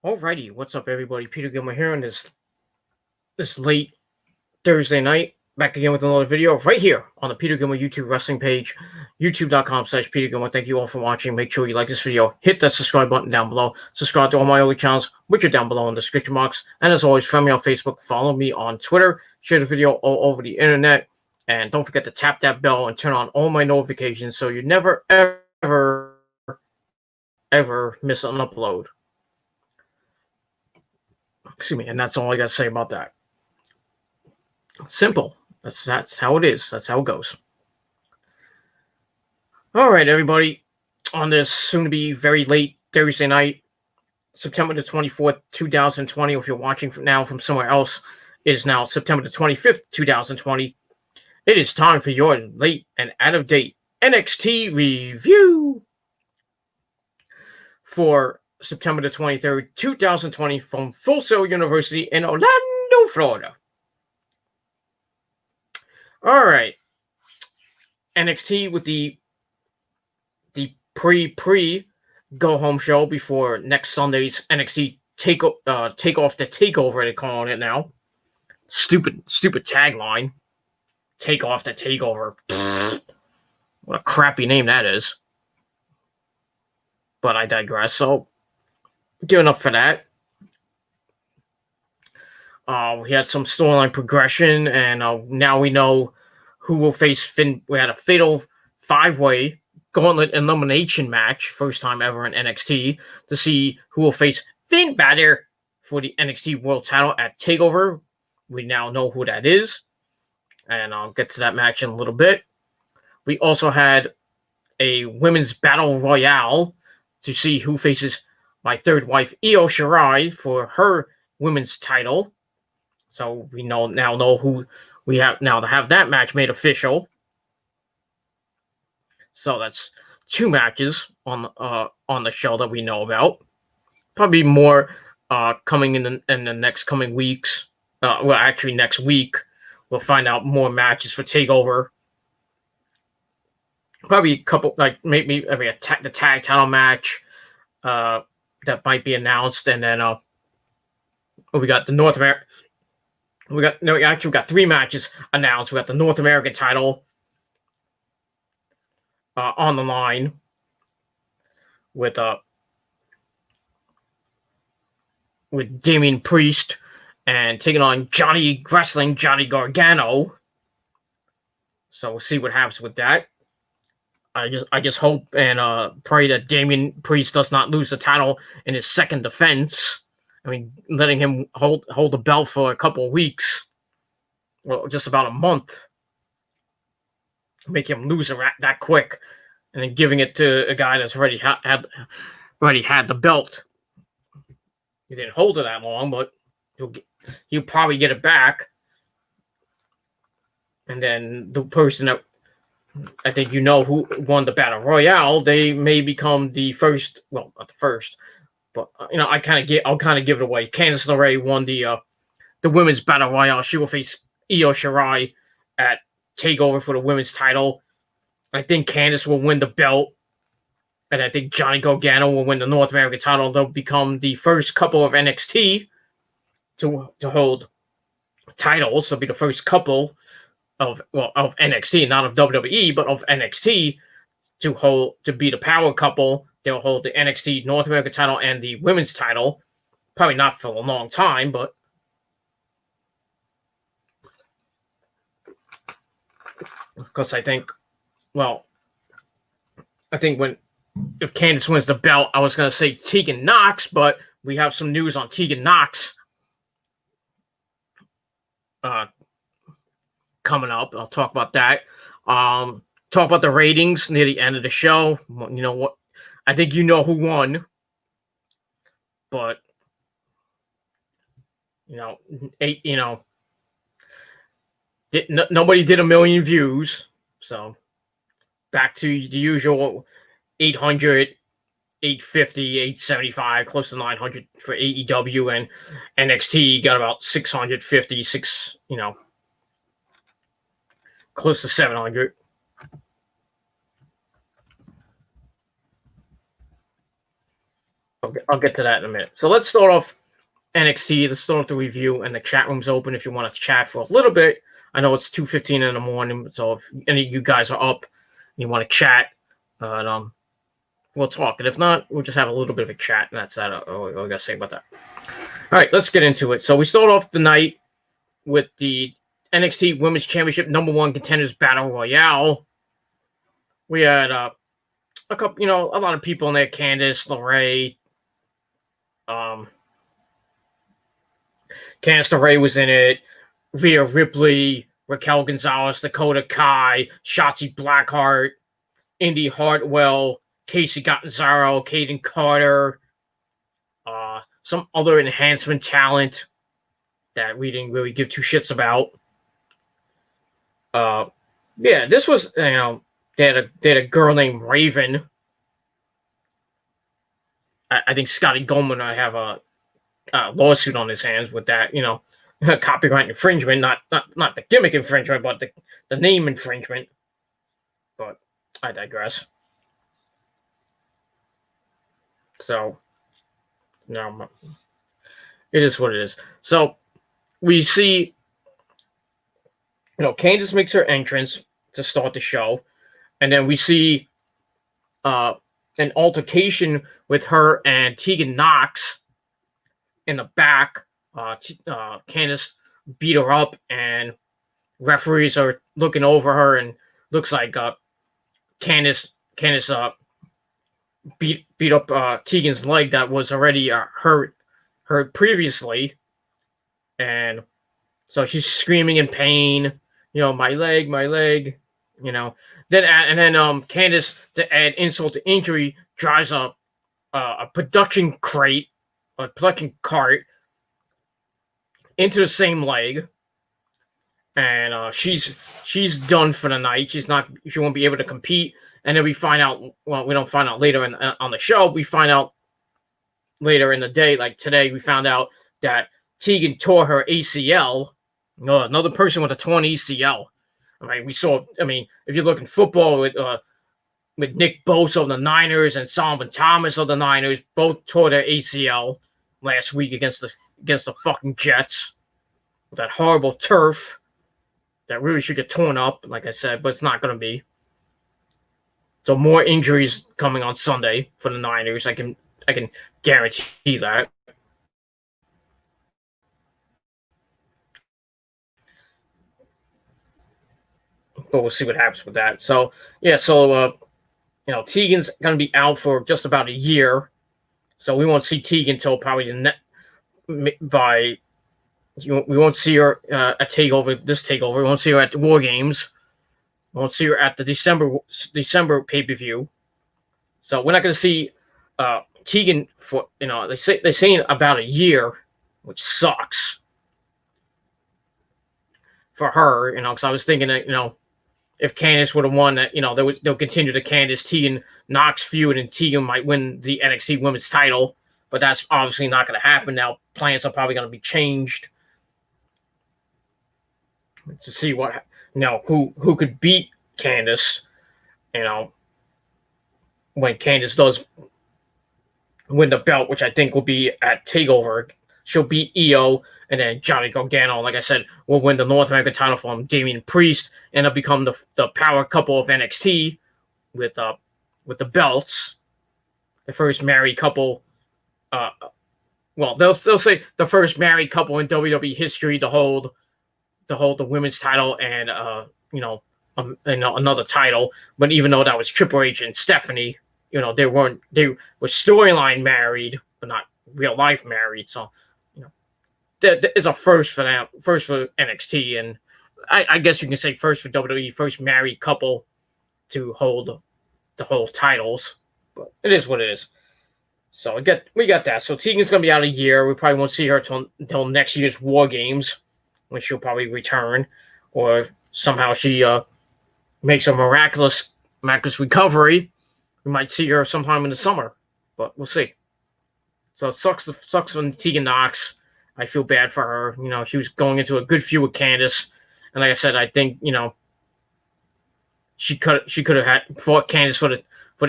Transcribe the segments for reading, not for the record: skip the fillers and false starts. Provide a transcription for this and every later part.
Alrighty, what's up, everybody? Peter Gilmer here on this late Thursday night. Back again with another video right here on the Peter Gilmer YouTube wrestling page, youtube.com/Peter Gilmer. Thank you all for watching. Make sure you like this video. Hit that subscribe button down below. Subscribe to all my other channels, which are down below in the description box. And as always, friend me on Facebook. Follow me on Twitter. Share the video all over the internet. And don't forget to tap that bell and turn on all my notifications so you never, ever miss an upload. Excuse me, and that's all I got to say about that. Simple. That's how it is. That's how it goes. All right, everybody. On this soon-to-be very late Thursday night, September the 24th, 2020, if you're watching now from somewhere else, it is now September the 25th, 2020. It is time for your late and out-of-date NXT review for September the 23rd, 2020 from Full Sail University in Orlando, Florida. All right. NXT with the pre go-home show before next Sunday's NXT take off the takeover, they're calling it now. Stupid tagline. Take off the takeover. What a crappy name that is. But I digress. So, giving up for that. We had some storyline progression, and now we know who will face Finn. We had a fatal 5-way gauntlet elimination match, first time ever in NXT, to see who will face Finn Balor for the NXT World Title at TakeOver. We now know who that is, and I'll get to that match in a little bit. We also had a women's battle royale to see who faces my third wife, Io Shirai, for her women's title. So we now know who we have now to have that match made official. So that's 2 matches on the show that we know about. Probably more coming in the next coming weeks. Well, actually next week we'll find out more matches for TakeOver. Probably a couple, like maybe the tag title match that might be announced, and then we got the North America. We got 3 matches announced. We got the North American title on the line with Damian Priest and taking on Johnny Gargano. So we'll see what happens with that. I just hope and pray that Damian Priest does not lose the title in his second defense. I mean, letting him hold the belt for a couple of weeks, well, just about a month, make him lose it that quick, and then giving it to a guy that's already had the belt. He didn't hold it that long, but he'll probably get it back. And then the person that I think who won the Battle Royale, they may become the first. Well, not the first. But I'll kind of give it away. Candice LeRae won the women's battle royale. She will face Io Shirai at TakeOver for the women's title. I think Candice will win the belt, and I think Johnny Gargano will win the North American title. They'll become the first couple of NXT to hold titles. They'll be the first couple of NXT, not of WWE, but of NXT to be the power couple. They'll hold the NXT North American title and the women's title. Probably not for a long time, but because I think if Candice wins the belt, I was going to say Tegan Nox, but we have some news on Tegan Nox coming up. I'll talk about that. Talk about the ratings near the end of the show. You know what? I think you know who won, but nobody did 1 million views. So back to the usual 800, 850, 875, close to 900 for AEW, and NXT got about 650, close to 700. I'll get to that in a minute. So let's start off NXT. Let's start off the review, and the chat room's open if you want to chat for a little bit. I know it's 2:15 in the morning, so if any of you guys are up and you want to chat, we'll talk. And if not, we'll just have a little bit of a chat, and that's that. All I gotta say about that. All right, let's get into it. So we start off the night with the NXT Women's Championship #1 Contenders Battle Royale. We had a couple, a lot of people in there. Candice LeRae, Candice LeRae was in it. Rhea Ripley, Raquel Gonzalez, Dakota Kai, Shotzi Blackheart, Indy Hartwell, Casey Catanzaro, Kaden Carter, some other enhancement talent that we didn't really give two shits about. Yeah, this was, they had a girl named Raven. I think Scotty Goldman might have a lawsuit on his hands with that, copyright infringement, not the gimmick infringement, but the name infringement. But I digress. So, no, it is what it is. So we see, Candice makes her entrance to start the show, and then we see an altercation with her and Tegan Knox in the back. Candice beat her up, and referees are looking over her, and looks like Candice beat up Tegan's leg that was already hurt previously, and so she's screaming in pain. My leg. Then Candice, to add insult to injury, drives a production cart into the same leg, and she's done for the night. She won't be able to compete. And then we find out. Well, we don't find out later on the show. We find out later in the day, like today, we found out that Tegan tore her ACL. Another person with a torn ACL. If you look in football with Nick Bosa of the Niners and Solomon Thomas of the Niners, both tore their ACL last week against the fucking Jets with that horrible turf that really should get torn up, like I said, but it's not going to be. So more injuries coming on Sunday for the Niners. I can guarantee that. But we'll see what happens with that. So Tegan's going to be out for just about a year. So we won't see Tegan until probably we won't see her at this takeover. We won't see her at the War Games. We won't see her at the December pay-per-view. So we're not going to see Tegan for, they're saying about a year, which sucks for her, because I was thinking that, if Candice would have won, that they'll continue the Candice Tegan Knox feud, and Tegan might win the NXT Women's title, but that's obviously not going to happen. Now plans are probably going to be changed to see what who could beat Candice. When Candice does win the belt, which I think will be at Takeover. She'll beat Io, and then Johnny Gargano, like I said, will win the North American title from Damian Priest, and they'll become the power couple of NXT with the belts. The first married couple. They'll say the first married couple in WWE history to hold the women's title and another title. But even though that was Triple H and Stephanie, they were storyline married, but not real life married. So. There is a first for them, first for NXT, and I guess you can say first for WWE, first married couple to hold the whole titles. But it is what it is. So we got that. So Tegan's gonna be out a year. We probably won't see her until next year's War Games, when she'll probably return, or somehow she makes a miraculous recovery. We might see her sometime in the summer, but we'll see. So it sucks on Tegan Knox. I feel bad for her. She was going into a good feud with Candice, and like I said, I think she could have fought Candice for the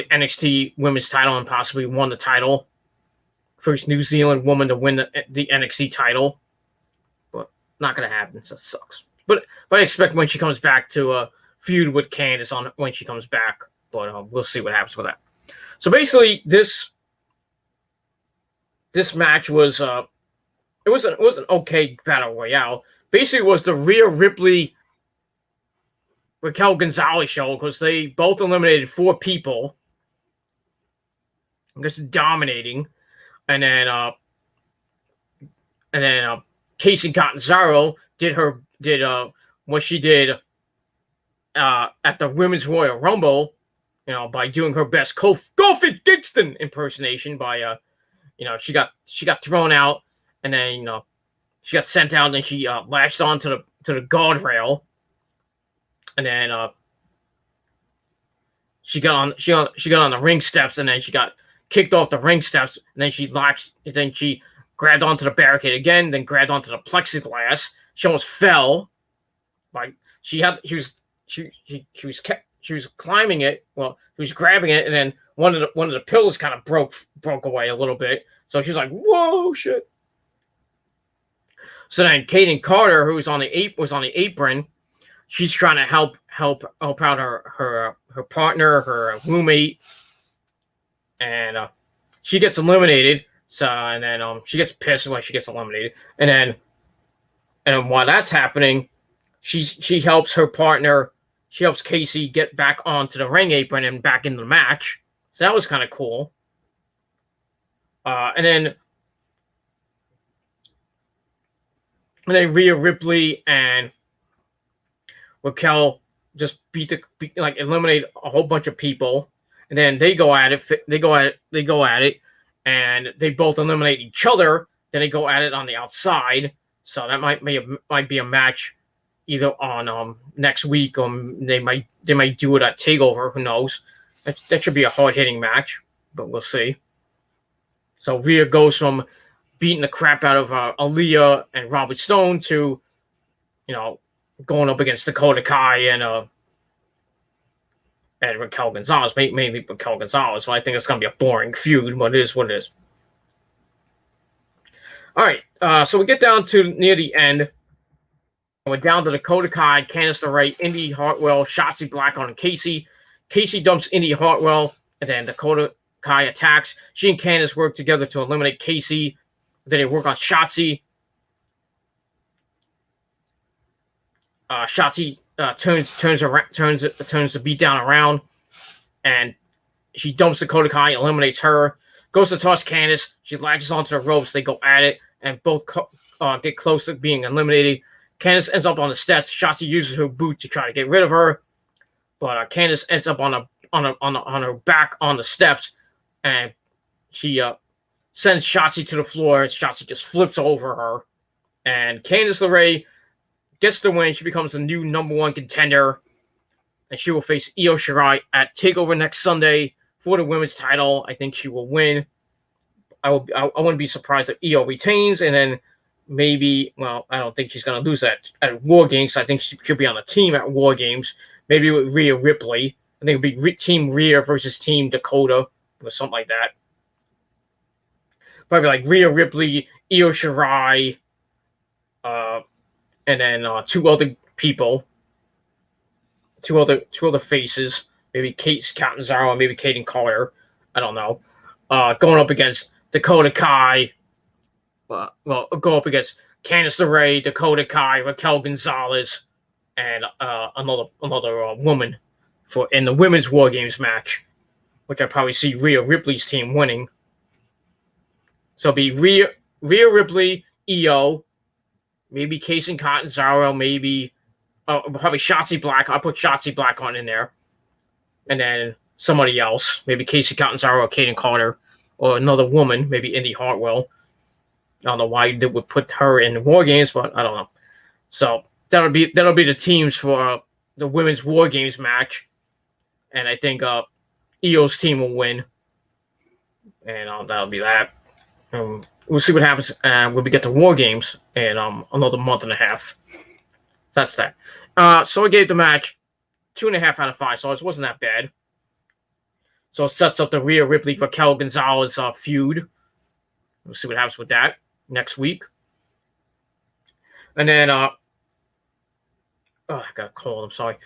NXT Women's title and possibly won the title. first New Zealand woman to win the NXT title, but not gonna happen. So it sucks. But I expect when she comes back to feud with Candice on when she comes back. But we'll see what happens with that. So basically, this match was it was an okay battle royale. Basically, it was the Rhea Ripley Raquel Gonzalez show because they both eliminated 4 people. Just dominating, and then Casey Catanzaro did what she did at the Women's Royal Rumble, by doing her best Kofi Kingston impersonation. By she got thrown out, and then she got sent out, and then she latched onto the guardrail, and then she got on the ring steps, and then she got kicked off the ring steps, and then she grabbed onto the barricade again, then grabbed onto the plexiglass. She almost fell. Like she was climbing it. Well, she was grabbing it, and then one of the pillars kind of broke away a little bit. So she was like, "Whoa, shit!" So then Kaden Carter, who was on the apron, she's trying to help out her partner, her roommate. And she gets eliminated. So and then she gets pissed when she gets eliminated. And while that's happening, she helps her partner. She helps Casey get back onto the ring apron and back into the match. So that was kind of cool. And then Rhea Ripley and Raquel just eliminate a whole bunch of people. And then they go at it, and they both eliminate each other. Then they go at it on the outside. So that might be a match either on next week, or they might do it at TakeOver. Who knows? That should be a hard hitting match, but we'll see. So Rhea goes from beating the crap out of Aaliyah and Robert Stone to, going up against Dakota Kai and Raquel Gonzalez, mainly Raquel Gonzalez. So I think it's going to be a boring feud, but it is what it is. All right, so we get down to near the end. We're down to Dakota Kai, Candice LeRae, Indy Hartwell, Shotzi Blackheart, and Casey. Casey dumps Indy Hartwell, and then Dakota Kai attacks. She and Candice work together to eliminate Casey. Then they work on Shotzi. Shotzi turns the beat down around, and she dumps Dakota Kai, eliminates her, goes to toss Candice. She latches onto the ropes. They go at it, and both get close to being eliminated. Candice ends up on the steps. Shotzi uses her boot to try to get rid of her, but Candice ends up on her back on the steps, and she sends Shotzi to the floor. Shotzi just flips over her, and Candice LeRae gets the win. She becomes the new #1 contender, and she will face Io Shirai at TakeOver next Sunday for the women's title. I think she will win. I wouldn't be surprised if Io retains, and then maybe, well, I don't think she's going to lose at War Games. I think she should be on a team at War Games, maybe with Rhea Ripley. I think it would be Team Rhea versus Team Dakota or something like that. Probably like Rhea Ripley, Io Shirai, and then 2 other people, 2 other faces, maybe Kate Catanzaro, maybe Kaden Carter. I don't know. Going up against Dakota Kai. Go up against Candice LeRae, Dakota Kai, Raquel Gonzalez, and another woman in the women's War Games match, which I probably see Rhea Ripley's team winning. So it'll be Rhea Ripley, Io, maybe Casey Catanzaro, maybe probably Shotzi Black. I'll put Shotzi Black on in there, and then somebody else, maybe Casey Catanzaro or Kaden Carter, or another woman, maybe Indy Hartwell. I don't know why they would put her in War Games, but I don't know. So that'll be the teams for the women's War Games match, and I think Io's team will win, and that'll be that. We'll see what happens when we get to War Games in another month and a half. That's that. So I gave the match 2.5 out of 5 stars. It wasn't that bad. So it sets up the Rhea Ripley Raquel Gonzalez feud. We'll see what happens with that next week. And then, I got a cold. I'm sorry.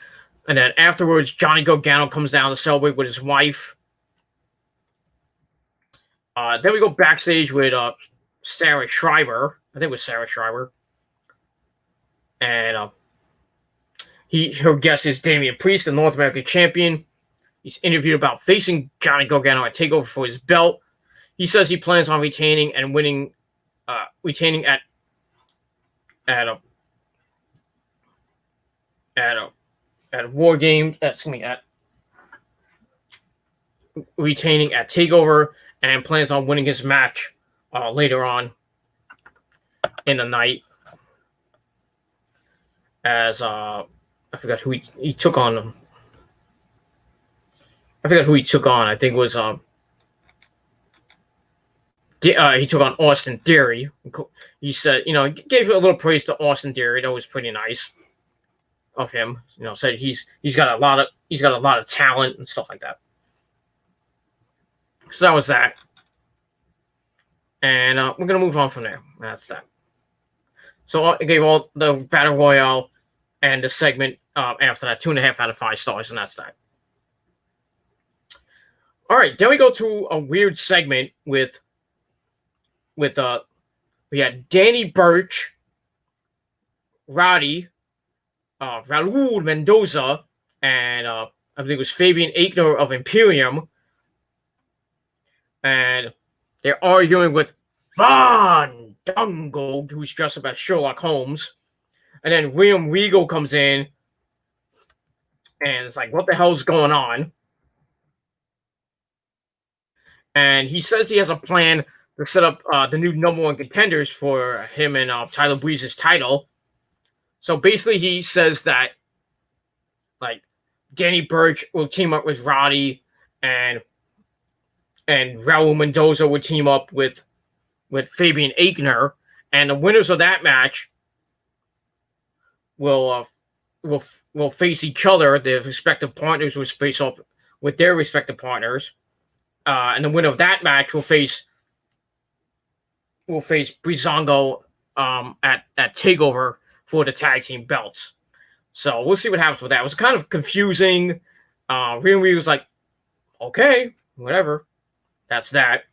And then afterwards, Johnny Gargano comes down to celebrate with his wife. Then we go backstage with Sarah Schreiber. I think it was Sarah Schreiber. And her guest is Damian Priest, the North American champion. He's interviewed about facing Johnny Gargano at TakeOver for his belt. He says he plans on retaining and winning, retaining at War Games. Retaining at TakeOver, and plans on winning his match later on in the night. As I forgot who he took on. I forgot who he took on. I think it was he took on Austin Theory. He said, gave a little praise to Austin Theory. That was pretty nice of him. Said he's got a lot of talent and stuff like that. So that was that. And we're gonna move on from there. That's that. So I gave all the Battle Royale and the segment after that 2.5 out of 5 stars, and that's that. All right, then we go to a weird segment with we had Danny Burch, Roddy, Raul Mendoza, and I believe it was Fabian Aichner of Imperium, and they're arguing with Von Dungo, who's dressed up as Sherlock Holmes, and then William Regal comes in, and it's like, what the hell's going on? And he says he has a plan to set up the new number 1 contenders for him and Tyler Breeze's title. So basically, he says that like Danny Burch will team up with Roddy, and Raul Mendoza would team up with Fabian Aichner, and the winners of that match will face each other. Their respective partners will face up with their respective partners, and the winner of that match will face Breezango at TakeOver for the tag team belts. So we'll see what happens with that. It was kind of confusing. Reilly was like, okay, whatever. That's that.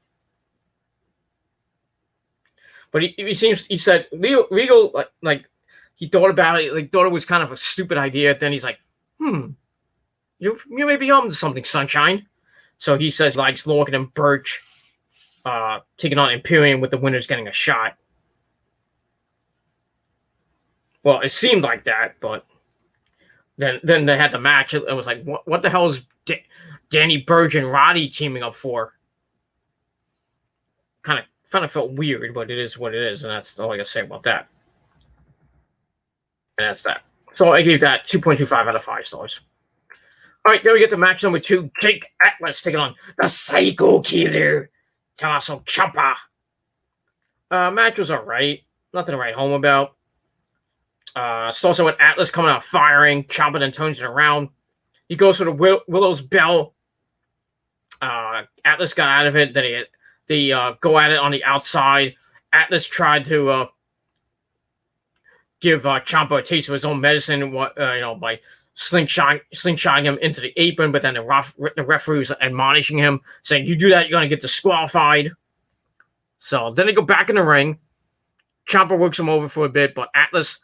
But he said Regal like he thought about it, like thought it was kind of a stupid idea. Then he's like, you may be on to something, Sunshine. So he says he likes Lorcan and Burch taking on Imperium with the winners getting a shot. Well, it seemed like that, but then they had the match. It was like, what the hell is Danny Burch and Roddy teaming up for? Kind of felt weird, but it is what it is, and that's all I gotta say about that. And that's that. So I gave that 2.25 out of 5 stars. All right, then we get to match number 2. Jake Atlas taking on the Psycho Killer, Tommaso Ciampa. Match was all right. Nothing to write home about. Starts out with Atlas coming out firing. Ciampa then turns it around. He goes for the Willow's Bell. Atlas got out of it. Then they go at it on the outside. Atlas tried to give Ciampa a taste of his own medicine, by slingshotting him into the apron. But then the referee was admonishing him, saying, "You do that, you're going to get disqualified." So then they go back in the ring. Ciampa works him over for a bit, but Atlas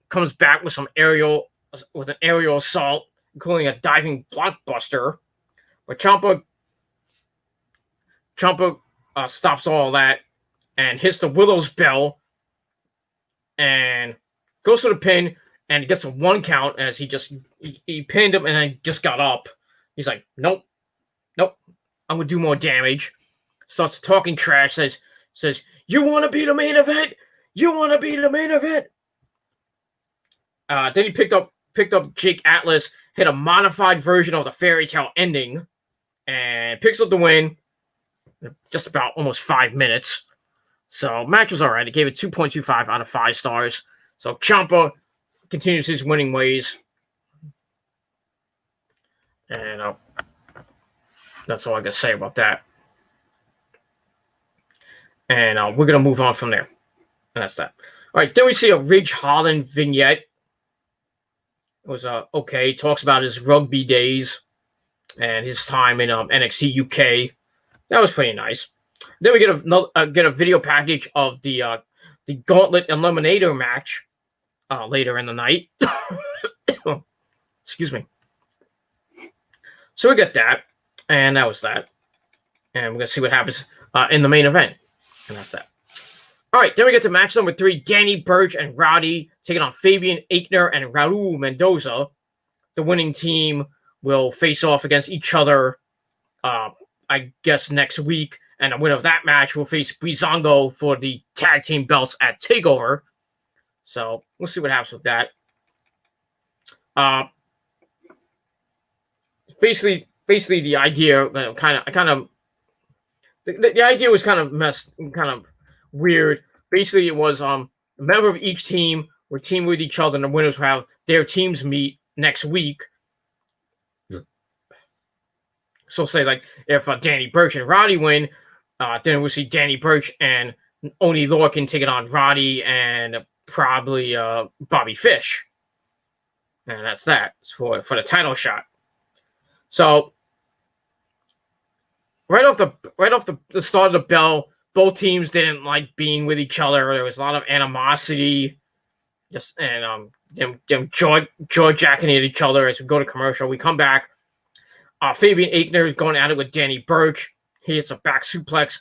comes back with an aerial assault, including a diving blockbuster. But Ciampa stops all that and hits the Willow's Bell and goes for the pin and gets a 1 count as he pinned him and then just got up. He's like, nope, I'm gonna do more damage. Starts talking trash, says, you want to be the main event? Then he picked up Jake Atlas, hit a modified version of the fairy tale ending, and picks up the win. Just about almost 5 minutes. So match was all right. I gave it 2.25 out of 5 stars. So Ciampa continues his winning ways. And that's all I got to say about that. And we're going to move on from there. And that's that. All right, then we see a Ridge Holland vignette. It was okay. Talks about his rugby days and his time in NXT UK. That was pretty nice. Then we get a video package of the Gauntlet Eliminator match later in the night. Excuse me. So we get that, and that was that. And we're going to see what happens in the main event. And that's that. All right, then we get to match number 3. Danny Burch and Roddy taking on Fabian Aichner and Raul Mendoza. The winning team will face off against each other, I guess, next week. And the winner of that match will face Breezango for the tag team belts at TakeOver. So we'll see what happens with that. Basically, the idea, the idea was kind of weird. Basically, it was a member of each team would team with each other, and the winners will have their teams meet next week. So, say like if Danny Burch and Roddy win, then we'll see Danny Burch and Oney Lorcan taking on Roddy and probably Bobby Fish, and that's that. It's for the title shot. So right off the start of the bell, both teams didn't like being with each other. There was a lot of animosity, them jaw jacking at each other as we go to commercial. We come back. Fabian Aichner is going at it with Danny Burch. He hits a back suplex,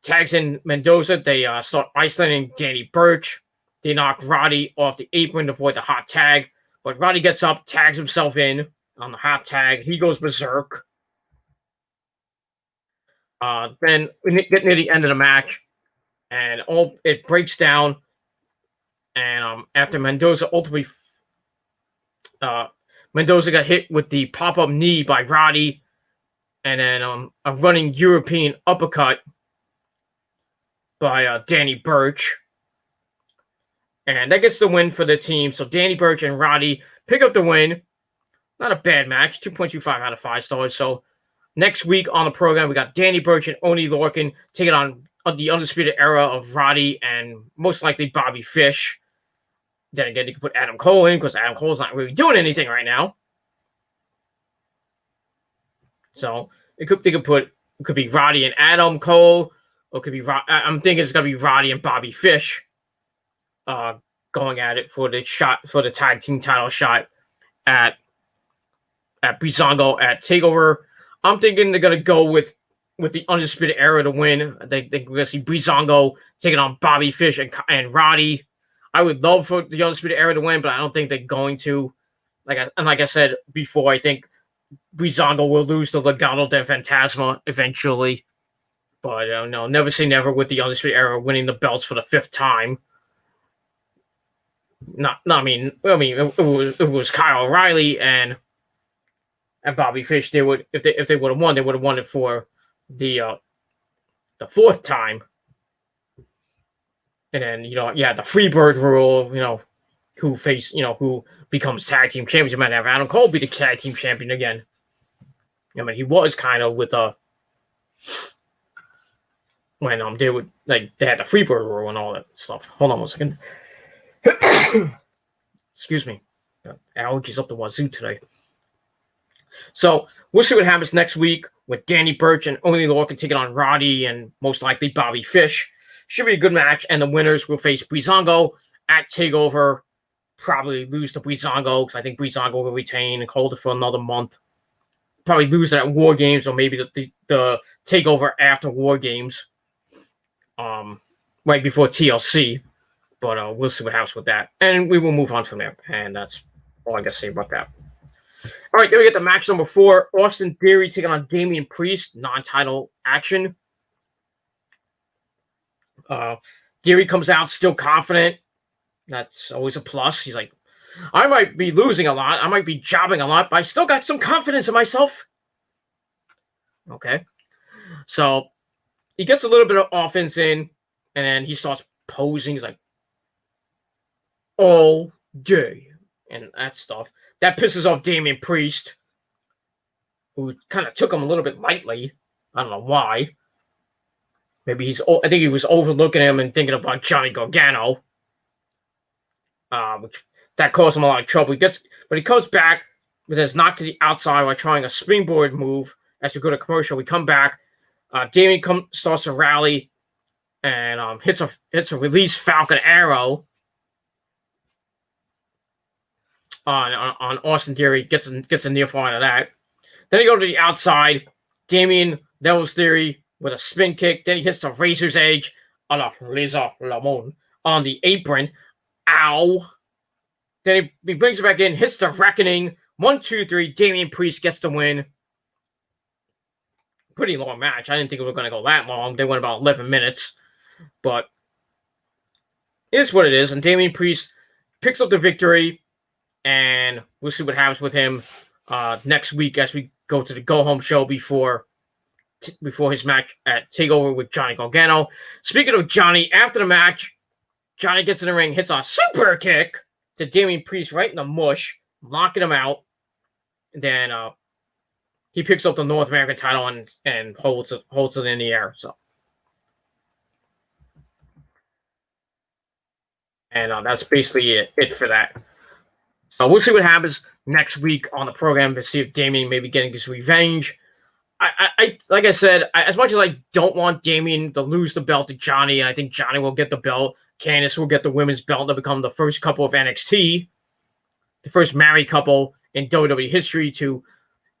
tags in Mendoza. They start isolating Danny Burch. They knock Roddy off the apron to avoid the hot tag, but Roddy gets up, tags himself in on the hot tag. He goes berserk. Then we get near the end of the match, and it breaks down. And after Mendoza ultimately, Mendoza got hit with the pop-up knee by Roddy, and then a running European uppercut by Danny Burch. And that gets the win for the team. So Danny Burch and Roddy pick up the win. Not a bad match, 2.25 out of 5 stars. So next week on the program, we got Danny Burch and Oney Lorcan taking on the Undisputed Era of Roddy and most likely Bobby Fish. Then again, you can put Adam Cole in because Adam Cole's not really doing anything right now. So it could be Roddy and Adam Cole, or it could be I'm thinking it's gonna be Roddy and Bobby Fish, going at it for the tag team title shot at Breezango at TakeOver. I'm thinking they're gonna go with the Undisputed Era to win. We're gonna see Breezango taking on Bobby Fish and Roddy. I would love for the Undisputed Era to win, but I don't think they're going to. Like I said before, I think Breezango will lose to Legado del Fantasma eventually. But no, never say never with the Undisputed Era winning the belts for the 5th time. It was Kyle O'Reilly and Bobby Fish. They would if they would have won, they would have won it for the 4th time. And then the Freebird rule, who becomes tag team champions. You might have Adam Cole be the tag team champion again. I mean, he was kind of with when they had the Freebird rule and all that stuff. Hold on 1 second. Excuse me. Got allergies up the wazoo today. So we'll see what happens next week with Danny Burch and Oney Lorcan taking on Roddy and most likely Bobby Fish. Should be a good match, and the winners will face Breezango at TakeOver. Probably lose to Breezango because I think Breezango will retain and hold it for another month. Probably lose it at War Games or maybe the TakeOver after War Games, right before TLC. But we'll see what happens with that, and we will move on from there. And that's all I got to say about that. All right, then we get the match number 4: Austin Theory taking on Damian Priest, non-title action. Theory comes out still confident. That's always a plus. He's like, I might be losing a lot. I might be jobbing a lot, but I still got some confidence in myself. Okay. So he gets a little bit of offense in, and then he starts posing. He's like, all day. And that stuff. That pisses off Damian Priest, who kind of took him a little bit lightly. I don't know why. Maybe I think he was overlooking him and thinking about Johnny Gargano, which that caused him a lot of trouble. But he comes back with his knock to the outside while trying a springboard move. As we go to commercial, we come back. Damien starts to rally and hits a release Falcon Arrow on Austin Theory. Gets a near fall out of that. Then he goes to the outside. Damien Devil's Theory with a spin kick. Then he hits the Razor's Edge on a Razor Ramon on the apron. Ow. Then he brings it back in, hits the Reckoning. 1, 2, 3. Damian Priest gets the win. Pretty long match. I didn't think it was going to go that long. They went about 11 minutes. But it is what it is. And Damian Priest picks up the victory. And we'll see what happens with him next week as we go to the go-home show before his match at TakeOver with Johnny Gargano. Speaking of Johnny, after the match, Johnny gets in the ring, hits a super kick to Damian Priest right in the mush, locking him out. And then he picks up the North American title and holds it in the air. So, and that's basically it for that. So we'll see what happens next week on the program to see if Damien may be getting his revenge. I like I said, as much as I don't want Damien to lose the belt to Johnny, and I think Johnny will get the belt, Candice will get the women's belt to become the first couple of NXT, the first married couple in WWE history to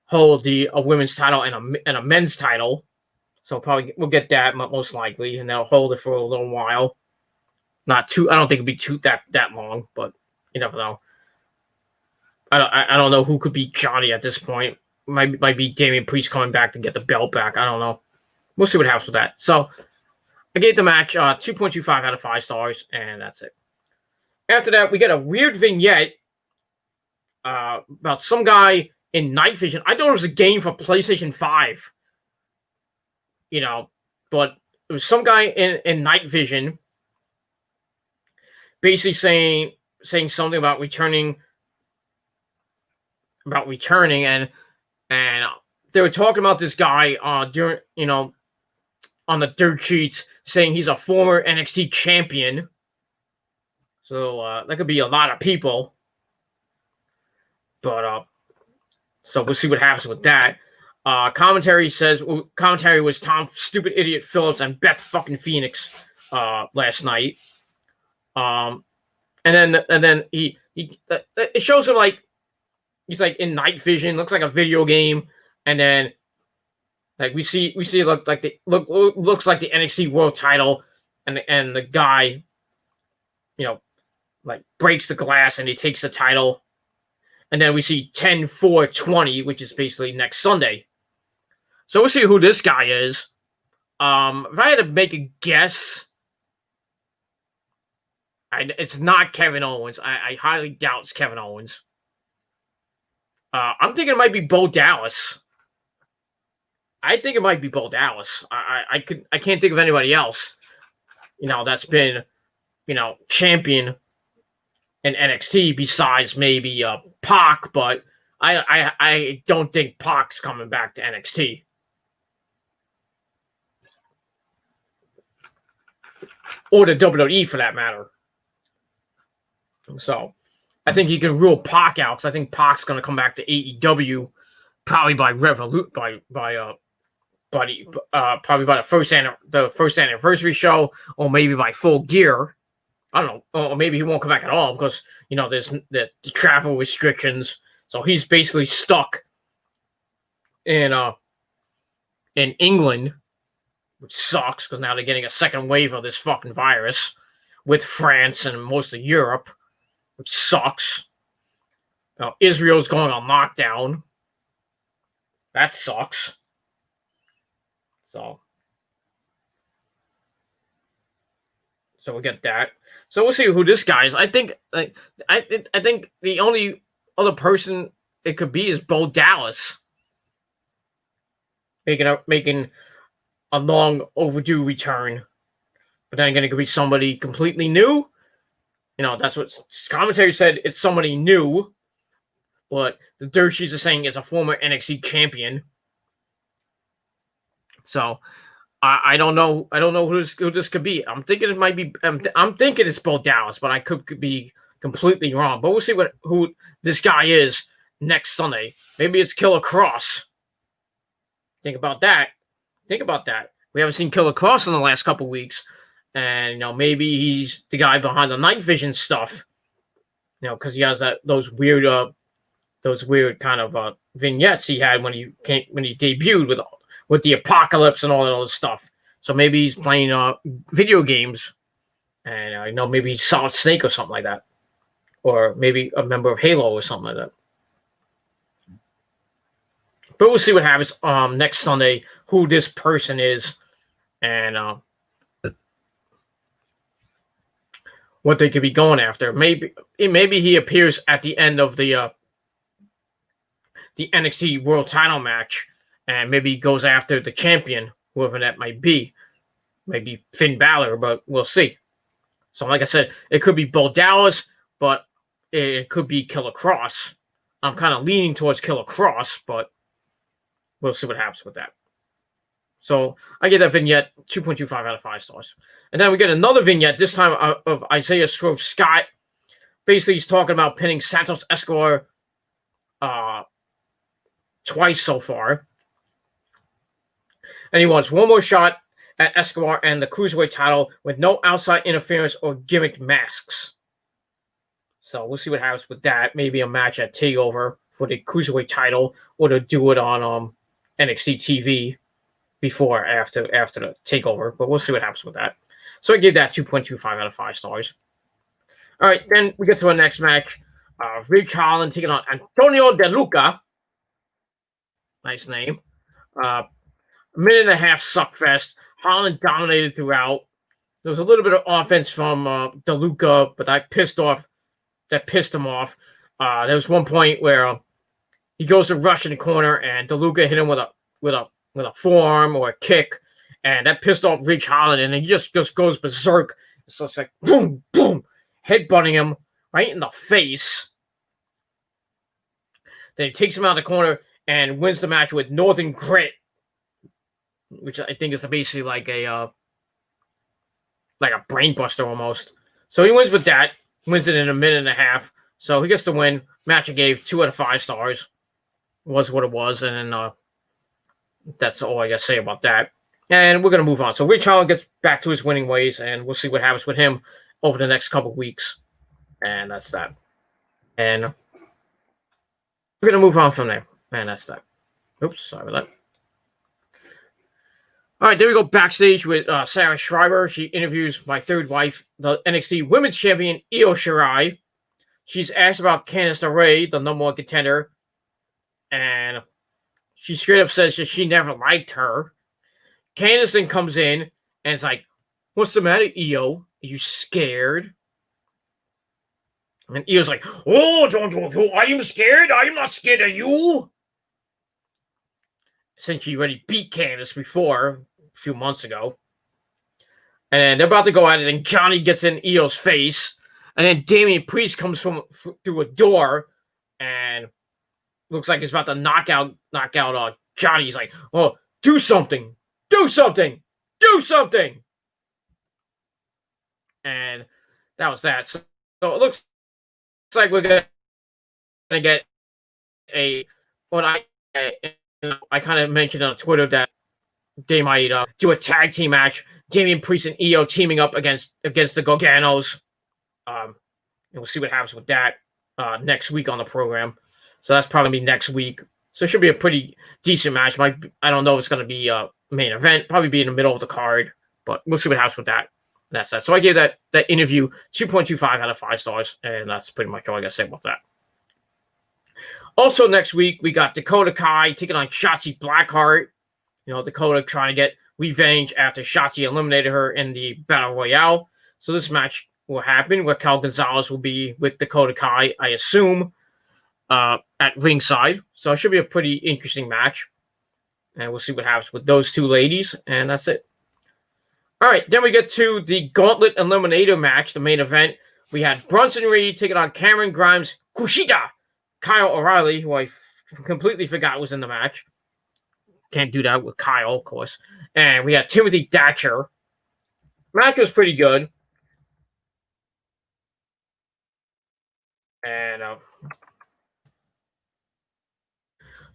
hold a women's title and a men's title. So probably we'll get that most likely, and they'll hold it for a little while. Not too. I don't think it'll be that long, but you never know. I don't know who could beat Johnny at this point. Might be Damian Priest coming back to get the belt back. I don't know. We'll see what happens with that. So I gave the match 2.25 out of 5 stars, and that's it. After that, we get a weird vignette about some guy in night vision. I thought it was a game for PlayStation 5. But it was some guy in night vision basically saying something about returning and they were talking about this guy during on the dirt sheets, saying he's a former NXT champion. So that could be a lot of people. But so we'll see what happens with that. Commentary was Tom Stupid Idiot Phillips and Beth fucking Phoenix last night. And then he it shows him like he's like in night vision, looks like a video game, and then like we see it looks like the NXT World Title, and the guy, like breaks the glass and he takes the title, and then we see 10-4-20, which is basically next Sunday. So we'll see who this guy is. If I had to make a guess, it's not Kevin Owens. I highly doubt it's Kevin Owens. I'm thinking it might be Bo Dallas. I think it might be Bo Dallas. I can't think of anybody else, that's been, champion in NXT besides maybe Pac, but I don't think Pac's coming back to NXT. Or to WWE for that matter. So I think he can rule Pac out because I think Pac's going to come back to AEW probably by probably by the first anniversary show, or maybe by Full Gear. I don't know, or maybe he won't come back at all because there's the travel restrictions, so he's basically stuck in England, which sucks because now they're getting a second wave of this fucking virus with France and most of Europe, which sucks. Israel's going on lockdown. That sucks. So we'll get that. So we'll see who this guy is. I think the only other person it could be is Bo Dallas making a long overdue return. But then again, it could be somebody completely new. That's what commentary said. It's somebody new, but the dirt sheets are saying is a former NXT champion. So I don't know. I don't know who this could be. I'm thinking it might be. I'm thinking it's Bo Dallas, but I could be completely wrong. But we'll see who this guy is next Sunday. Maybe it's Killer Cross. Think about that. Think about that. We haven't seen Killer Cross in the last couple weeks, and maybe he's the guy behind the night vision stuff. Because he has those weird kind of vignettes he had when he debuted with the apocalypse and all that other stuff. So maybe he's playing video games, and maybe he's Solid Snake or something like that, or maybe a member of Halo or something like that. But we'll see what happens next Sunday, who this person is, and what they could be going after. Maybe he appears at the end of the NXT World Title match, and maybe goes after the champion, whoever that might be. Maybe Finn Balor, but we'll see. So, like I said, it could be Bo Dallas, but it could be Killer Cross. I'm kind of leaning towards Killer Cross, but we'll see what happens with that. So I get that vignette 2.25 out of 5 stars. And then we get another vignette, this time of Isaiah Swerve Scott. Basically, he's talking about pinning Santos Escobar twice so far. And he wants one more shot at Escobar and the Cruiserweight title with no outside interference or gimmick masks. So we'll see what happens with that. Maybe a match at TakeOver for the Cruiserweight title, or to do it on NXT TV before or after the TakeOver. But we'll see what happens with that. So I give that 2.25 out of 5 stars. All right, then we get to our next match. Ridge Holland taking on Antonio De Luca. Nice name. A minute and a half suckfest. Holland dominated throughout. There was a little bit of offense from De Luca, but that pissed him off. There was one point where he goes to rush in the corner, and De Luca hit him with a forearm or a kick, and that pissed off Ridge Holland, and he just goes berserk. So it's like boom, boom, headbutting him right in the face. Then he takes him out of the corner and wins the match with Northern Grit, which I think is basically like a brain buster almost. So he wins with that. Wins it in a minute and a half. So he gets the win. Match I gave 2 out of 5 stars. Was what it was. And then that's all I got to say about that. And we're going to move on. So Ridge Holland gets back to his winning ways, and we'll see what happens with him over the next couple of weeks. And that's that. And we're going to move on from there. And that's that. Oops, sorry about that. All right, there we go backstage with Sarah Schreiber. She interviews my third wife, the NXT Women's Champion, Io Shirai. She's asked about Candice LeRae, the number 1 contender, and she straight up says that she never liked her. Candice then comes in, and it's like, what's the matter, Io? Are you scared? And Io's like, oh, don't, I am scared. I am not scared of you. Since she already beat Candice before, a few months ago. And they're about to go at it, and Johnny gets in Io's face. And then Damian Priest comes through a door, and looks like he's about to knock out Johnny. He's like, oh, do something. Do something. Do something. And that was that. So it looks like we're going to get what I kind of mentioned on Twitter that they might do a tag team match. Damian Priest and Io teaming up against the Garganos. And we'll see what happens with that next week on the program. So that's probably next week. So it should be a pretty decent match. I don't know if it's going to be a main event. Probably be in the middle of the card. But we'll see what happens with that. And that's that. So I gave that interview 2.25 out of 5 stars. And that's pretty much all I got to say about that. Also next week, we got Dakota Kai taking on Shotzi Blackheart. Dakota trying to get revenge after Shotzi eliminated her in the Battle Royale. So this match will happen. Raquel Gonzalez will be with Dakota Kai, I assume, at ringside. So it should be a pretty interesting match. And we'll see what happens with those two ladies. And that's it. All right, then we get to the Gauntlet Eliminator match, the main event. We had Bronson Reed taking on Cameron Grimes, Kushida, Kyle O'Reilly, who I completely forgot was in the match. can't do that with Kyle, of course. And we had Timothy Thatcher. Match was pretty good. And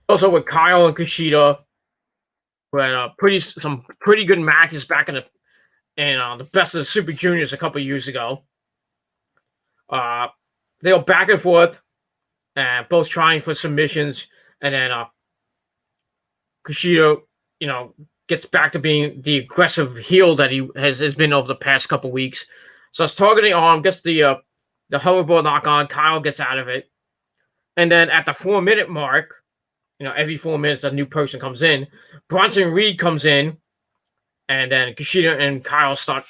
also with Kyle and Kushida, we had some pretty good matches back in the best of the Super Juniors a couple years ago. They go back and forth, and both trying for submissions, and then Kushida, gets back to being the aggressive heel that he has been over the past couple weeks. So it's targeting arm, gets the hoverboard knock on. Kyle gets out of it, and then at the 4-minute mark, every 4 minutes a new person comes in. Bronson Reed comes in, and then Kushida and Kyle stop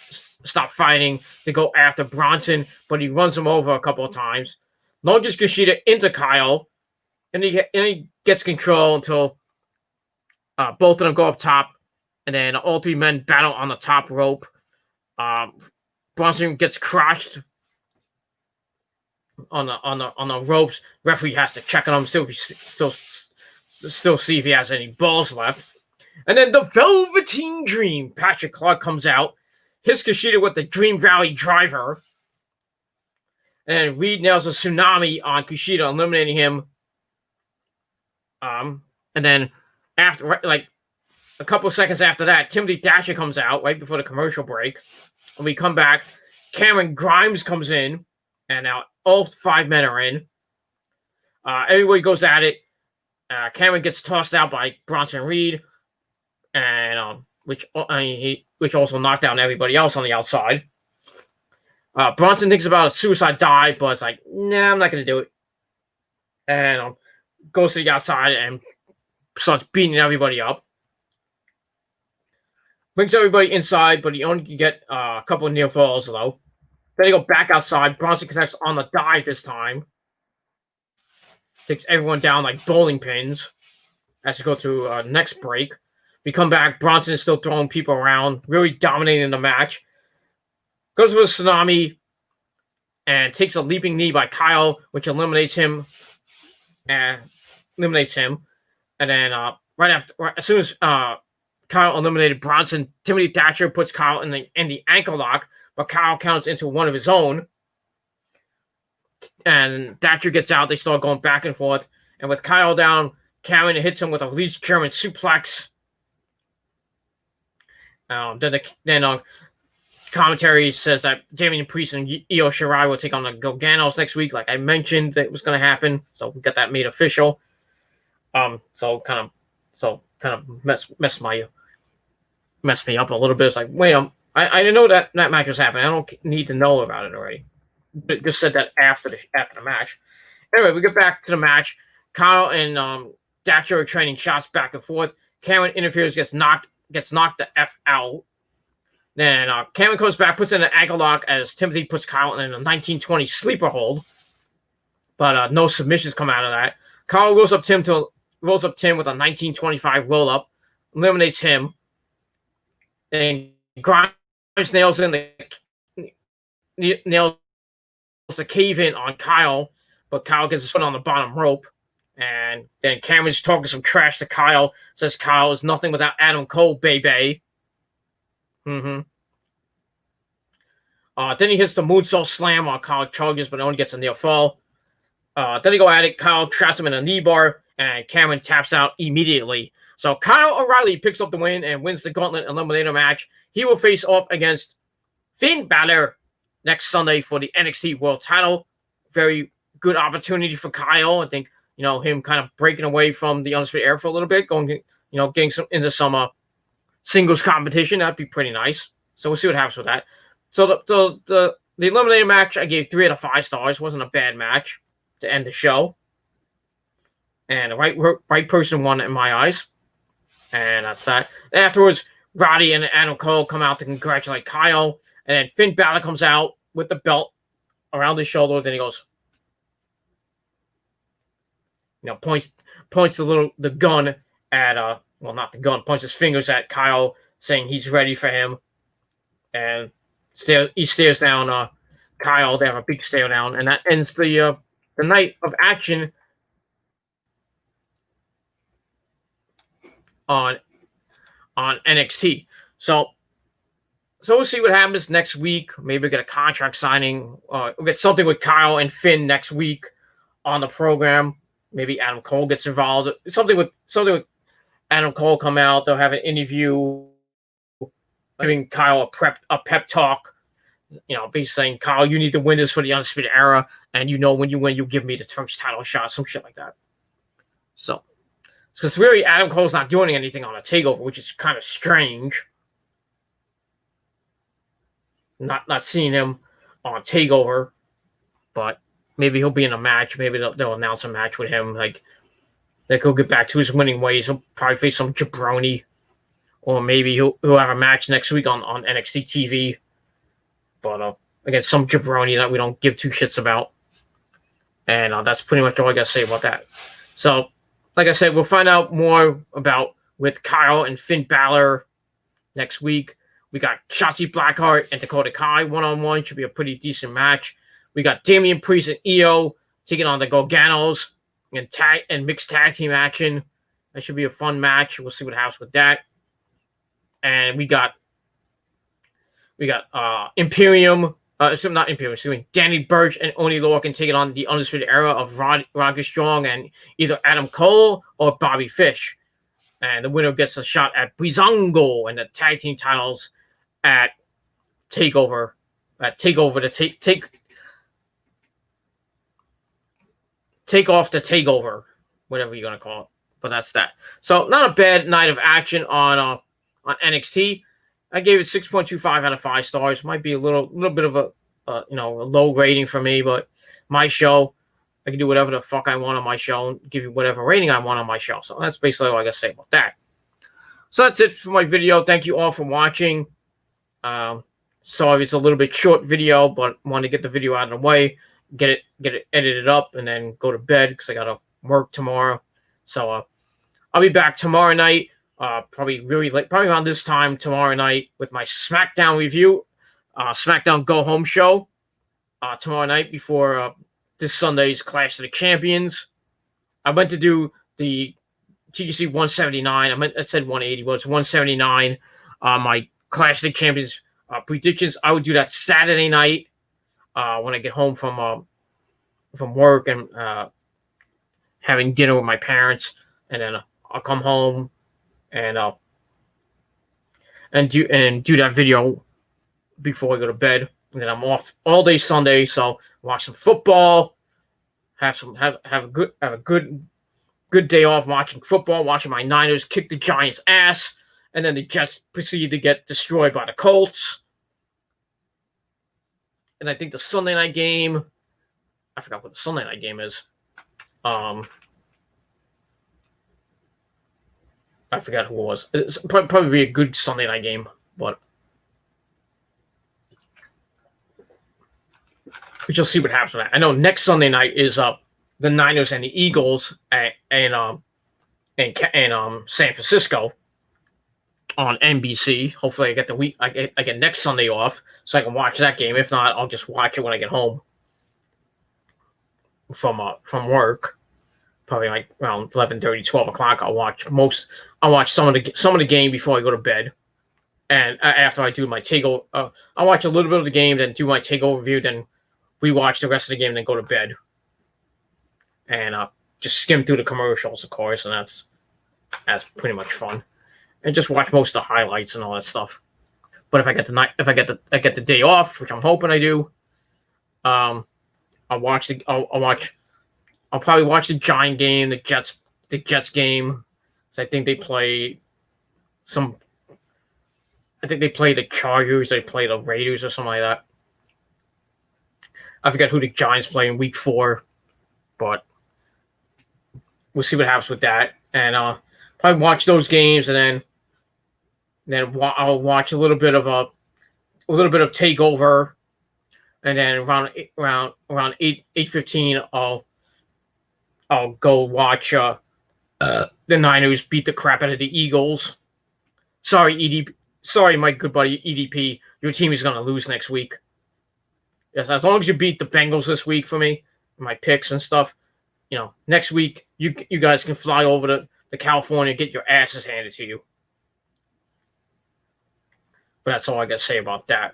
fighting to go after Bronson, but he runs him over a couple of times. Launches Kushida into Kyle, and he gets control until both of them go up top, and then all three men battle on the top rope. Bronson gets crushed on the ropes. Referee has to check on him, still see if he has any balls left. And then the Velveteen Dream, Patrick Clark, comes out, hits Kushida with the Dream Valley Driver, and Reed nails a tsunami on Kushida, eliminating him. And then after, like a couple seconds after that, Timothy Thatcher comes out right before the commercial break. When we come back, Cameron Grimes comes in, and now all 5 men are in. Everybody goes at it. Cameron gets tossed out by Bronson Reed, and which also knocked down everybody else on the outside. Bronson thinks about a suicide dive, but it's like, nah, I'm not going to do it. And goes to the outside and starts beating everybody up. Brings everybody inside, but he only can get a couple of near falls, though. Then they go back outside. Bronson connects on the dive this time. Takes everyone down like bowling pins. As we go to next break. We come back. Bronson is still throwing people around, really dominating the match. Goes for a tsunami and takes a leaping knee by Kyle, which eliminates him. And then as soon as Kyle eliminated Bronson, Timothy Thatcher puts Kyle in the ankle lock, but Kyle counts into one of his own. And Thatcher gets out. They start going back and forth. And with Kyle down, Cameron hits him with a release German suplex. Then commentary says that Damian Priest and Io Shirai will take on the Garganos next week, like I mentioned that was going to happen. So we got that made official. So kind of messed me up a little bit. It's like, wait, I didn't know that match was happening. I don't need to know about it already. But just said that after the match. Anyway, we get back to the match. Kyle and Thatcher are trading shots back and forth. Cameron interferes, gets knocked the F out. Then Cameron comes back, puts in an ankle lock as Timothy puts Kyle in a 1920 sleeper hold. But no submissions come out of that. Kyle rolls up Tim with a 1925 roll up, eliminates him. And Grimes nails the cave in on Kyle, but Kyle gets his foot on the bottom rope. And then Cameron's talking some trash to Kyle, says Kyle is nothing without Adam Cole, baby. Then he hits the moonsault slam on Kyle charges, but only gets a near fall. Then they go at it. Kyle traps him in a knee bar, and Cameron taps out immediately. So Kyle O'Reilly picks up the win and wins the Gauntlet Eliminator match. He will face off against Finn Balor next Sunday for the NXT World Title. Very good opportunity for Kyle. I think him kind of breaking away from the Undisputed Era for a little bit, getting into some singles competition. That'd be pretty nice. So we'll see what happens with that. So the Eliminator match, I gave 3 out of 5 stars. Wasn't a bad match to end the show. And the right person won in my eyes. And that's that. And afterwards, Roddy and Adam Cole come out to congratulate Kyle. And then Finn Balor comes out with the belt around his shoulder. Then he goes, points the gun at not the gun, points his fingers at Kyle, saying he's ready for him. And he stares down Kyle. They have a big stare down, and that ends the night of action. on NXT. So we'll see what happens next week. Maybe we'll get a contract signing. We'll get something with Kyle and Finn next week on the program. Maybe Adam Cole gets involved. Something with Adam Cole come out. They'll have an interview, giving Kyle a pep talk. Basically saying, Kyle, you need to win this for the Undisputed Era, and when you win, you give me the first title shot, some shit like that. So, because really, Adam Cole's not doing anything on a takeover, which is kind of strange. Not seeing him on takeover, but maybe he'll be in a match. Maybe they'll announce a match with him. Like, he'll get back to his winning ways. He'll probably face some jabroni, or maybe he'll have a match next week on NXT TV. But against some jabroni that we don't give two shits about. And that's pretty much all I got to say about that. So, like I said, we'll find out more about with Kyle and Finn Balor next week. We got Shotzi Blackheart and Dakota Kai one-on-one. Should be a pretty decent match. We got Damian Priest and Io taking on the Garganos and mixed tag team action. That should be a fun match. We'll see what happens with that. And we got Imperium, not Imperium, excuse me, Danny Burch and Oni Lorcan taking on the Undisputed Era of Roderick Strong and either Adam Cole or Bobby Fish. And the winner gets a shot at Breezango and the tag team titles at TakeOver. Take off the TakeOver, whatever you're going to call it. But that's that. So not a bad night of action on NXT. I gave it 6.25 out of 5 stars. Might be a little bit of a low rating for me, but my show, I can do whatever the fuck I want on my show and give you whatever rating I want on my show. So that's basically all I got to say about that. So that's it for my video. Thank you all for watching. Sorry it's a little bit short video, but want to get the video out of the way, get it edited up, and then go to bed because I got to work tomorrow. So I'll be back tomorrow night. Probably really late, probably around this time tomorrow night with my SmackDown review, SmackDown Go Home show tomorrow night before this Sunday's Clash of the Champions. I went to do the TGC 179. I said 180, but it's 179. My Clash of the Champions predictions. I would do that Saturday night when I get home from work and having dinner with my parents, and then I'll come home and do that video before I go to bed. And then I'm off all day Sunday, so watch some football, have a good day off watching football, watching my Niners kick the Giants' ass, and then they just proceed to get destroyed by the Colts. And I think the Sunday night game, I forgot what the Sunday night game is. I forgot who it was. It's probably be a good Sunday night game, but you'll see what happens with that. I know next Sunday night is the Niners and the Eagles in San Francisco on NBC. Hopefully, I get next Sunday off so I can watch that game. If not, I'll just watch it when I get home from work. Probably like around 11:30, 12 o'clock. I'll watch some of the game before I go to bed, and after I do my takeover, I'll watch a little bit of the game, then do my takeover review, then rewatch the rest of the game, then go to bed, and just skim through the commercials, of course, and that's pretty much fun, and just watch most of the highlights and all that stuff. But if I get the day off, which I'm hoping I do, I'll probably watch the Giant game, the Jets game. So I think they play the Chargers, they play the Raiders or something like that. I forget who the Giants play in week 4, but we'll see what happens with that. And probably watch those games, and then I'll watch a little bit of TakeOver, and then around 8:15 I'll go watch the Niners beat the crap out of the Eagles. Sorry, EDP. Sorry, my good buddy EDP. Your team is going to lose next week. Yes, as long as you beat the Bengals this week for me, my picks and stuff, next week you guys can fly over to the California get your asses handed to you. But that's all I got to say about that.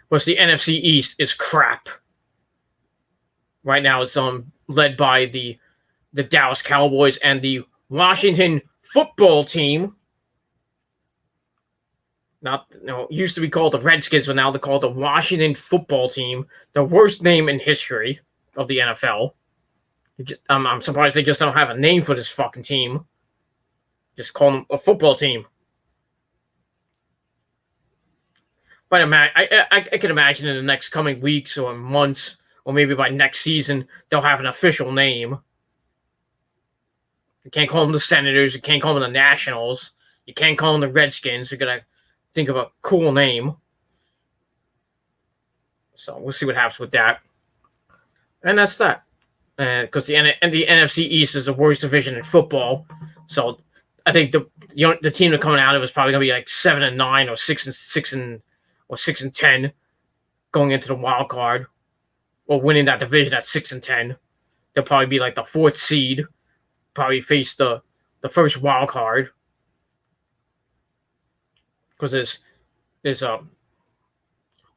Plus, the NFC East is crap. Right now, it's led by the Dallas Cowboys and the Washington football team. It used to be called the Redskins, but now they're called the Washington football team. The worst name in history of the NFL. I'm surprised they just don't have a name for this fucking team. Just call them a football team. But I can imagine in the next coming weeks or months, or maybe by next season, they'll have an official name. You can't call them the Senators. You can't call them the Nationals. You can't call them the Redskins. You're going to think of a cool name. So we'll see what happens with that. And that's that. Because the NFC East is the worst division in football. So I think the team that coming out of it is probably going to be like 7-9 or 6-10 going into the wild card, or winning that division at 6-10. They'll probably be like the 4th seed. Probably face the first wild card, because there's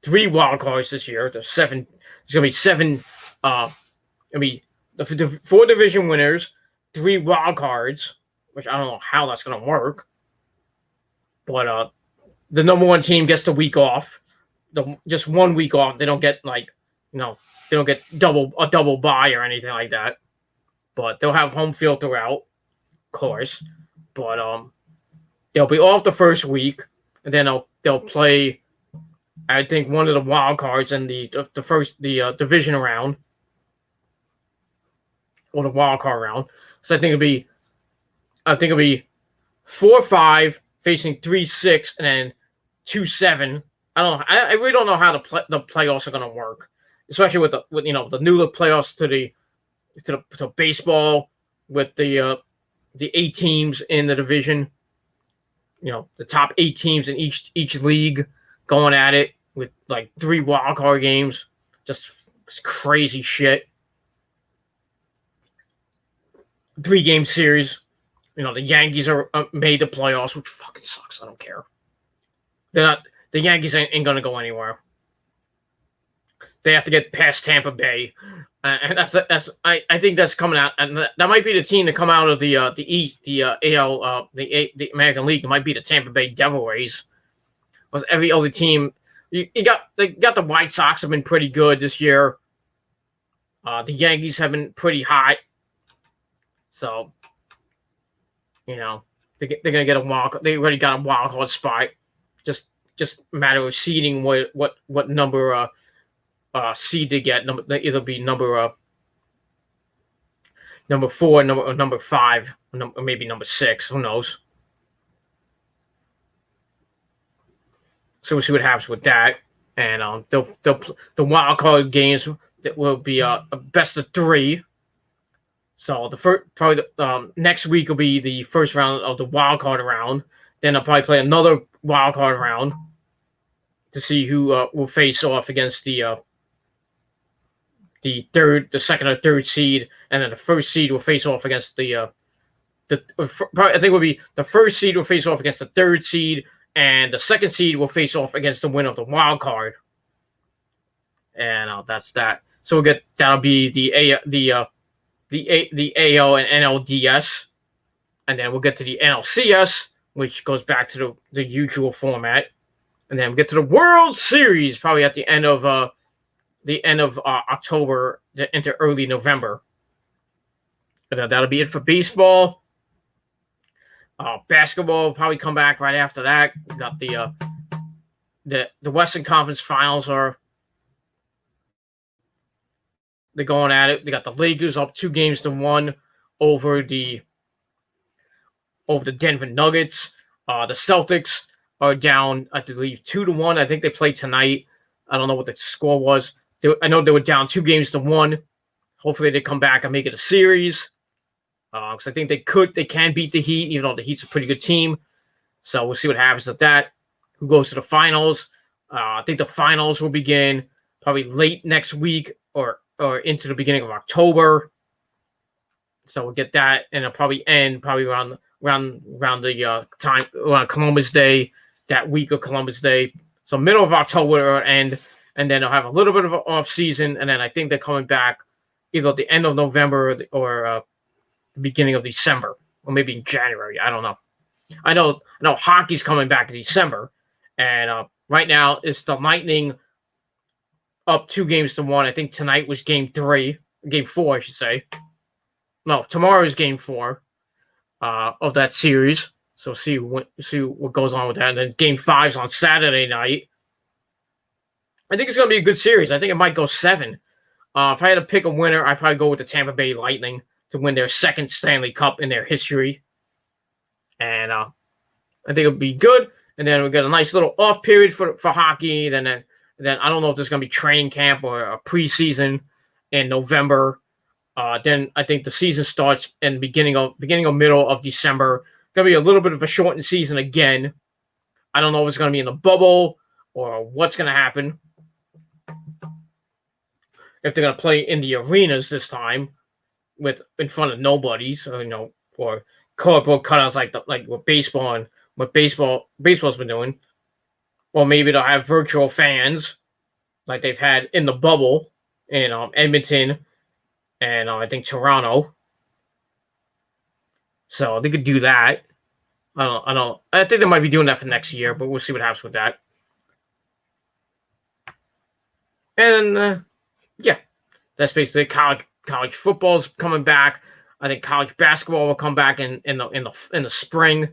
3 wild cards this year. There's 7. It's gonna be 7. The 4 division winners, 3 wild cards, which I don't know how that's gonna work. But the number 1 team gets the week off. Just 1 week off. They don't get they don't get a double bye or anything like that. But they'll have home field throughout, of course. But they'll be off the first week, and then they'll play, I think, one of the wild cards in the division round, or the wild card round. So I think it'll be 4-5 facing 3-6, and then 2-7. I don't know. I really don't know how the playoffs are going to work, especially with the new playoffs to baseball, with the 8 teams in the division. The top 8 teams in each league going at it with like 3 wild card games. Just crazy shit. 3-game series. The Yankees are made the playoffs, which fucking sucks. I don't care. The Yankees ain't gonna go anywhere. They have to get past Tampa Bay. And I think that's coming out, and that might be the team to come out of the East, the AL, the American League. It might be the Tampa Bay Devil Rays. Because every other team, you got the White Sox have been pretty good this year. The Yankees have been pretty hot. So, they're gonna get a wild. They already got a wild card spot. Just a matter of seeding what number seed to get. It'll be number 4, number 5, or maybe number 6. Who knows? So we'll see what happens with that. And the wild card games that will be a best of 3. So next week will be the first round of the wild card round. Then I'll probably play another wild card round to see who will face off against the second or third seed, and then the first seed will face off against I think it will be the first seed will face off against the third seed, and the second seed will face off against the winner of the wild card. And that's that. So that'll be the AL and NLDS, and then we'll get to the NLCS, which goes back to the usual format, and then we'll get to the World Series probably at the end of October into early November. And then that'll be it for baseball. Basketball will probably come back right after that. We got the Western Conference Finals they're going at it. They got the Lakers up 2-1 over the Denver Nuggets. The Celtics are down, I believe, 2-1. I think they play tonight. I don't know what the score was. I know they were down 2-1. Hopefully they come back and make it a series. Because I think they can beat the Heat, even though the Heat's a pretty good team. So we'll see what happens with that. Who goes to the finals? I think the finals will begin probably late next week or into the beginning of October. So we'll get that, and it'll probably end around the time around Columbus Day, that week of Columbus Day. So middle of October will end, and then they'll have a little bit of an off season, and then I think they're coming back either at the end of November or the beginning of December, or maybe in January. I don't know. I know hockey's coming back in December, and right now it's the Lightning up 2-1. I think tonight was game 4, I should say. No, tomorrow is game 4 of that series. So see what goes on with that. And then game 5 is on Saturday night. I think it's going to be a good series. I think it might go 7. If I had to pick a winner, I'd probably go with the Tampa Bay Lightning to win their second Stanley Cup in their history. And I think it'll be good. And then we'll get a nice little off period for hockey. Then I don't know if there's going to be training camp or a preseason in November. Then I think the season starts in beginning of middle of December. Going to be a little bit of a shortened season again. I don't know if it's going to be in the bubble or what's going to happen. If they're going to play in the arenas this time in front of nobodies, or cardboard cutouts like what baseball's been doing. Or maybe they'll have virtual fans like they've had in the bubble in Edmonton and I think Toronto. So they could do that. I think they might be doing that for next year, but we'll see what happens with that. And yeah, that's basically college football's coming back. I think college basketball will come back in the spring.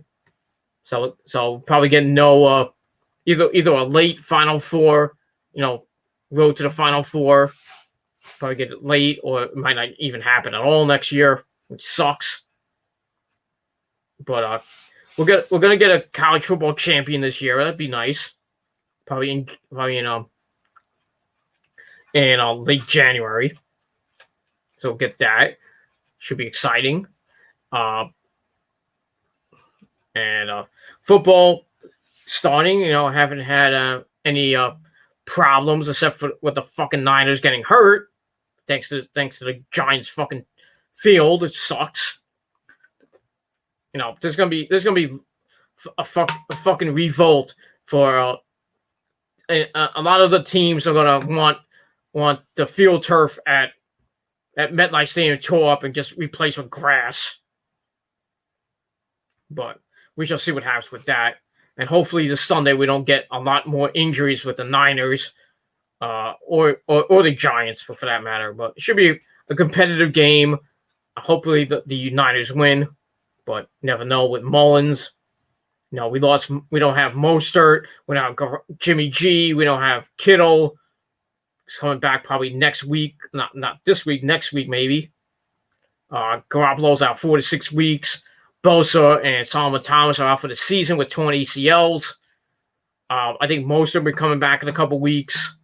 So probably getting either a late Final Four, road to the Final Four. Probably get it late, or it might not even happen at all next year, which sucks. But we're gonna get a college football champion this year. That'd be nice. Probably in late January. So we'll get that. Should be exciting. And football starting. I haven't had any problems except for with the fucking Niners getting hurt. Thanks to the Giants fucking field. It sucks. There's gonna be a fucking revolt for a lot of the teams are gonna want the field turf at MetLife Stadium tore up and just replaced with grass. But we shall see what happens with that. And hopefully this Sunday we don't get a lot more injuries with the Niners or the Giants for that matter. But it should be a competitive game. Hopefully the Niners win, but never know with Mullins. We don't have Mostert. We don't have Jimmy G. We don't have Kittle. He's coming back probably next week. Not this week, next week maybe. Garoppolo's out 4 to 6 weeks. Bosa and Solomon Thomas are out for the season with torn ACLs. I think most of them are coming back in a couple weeks.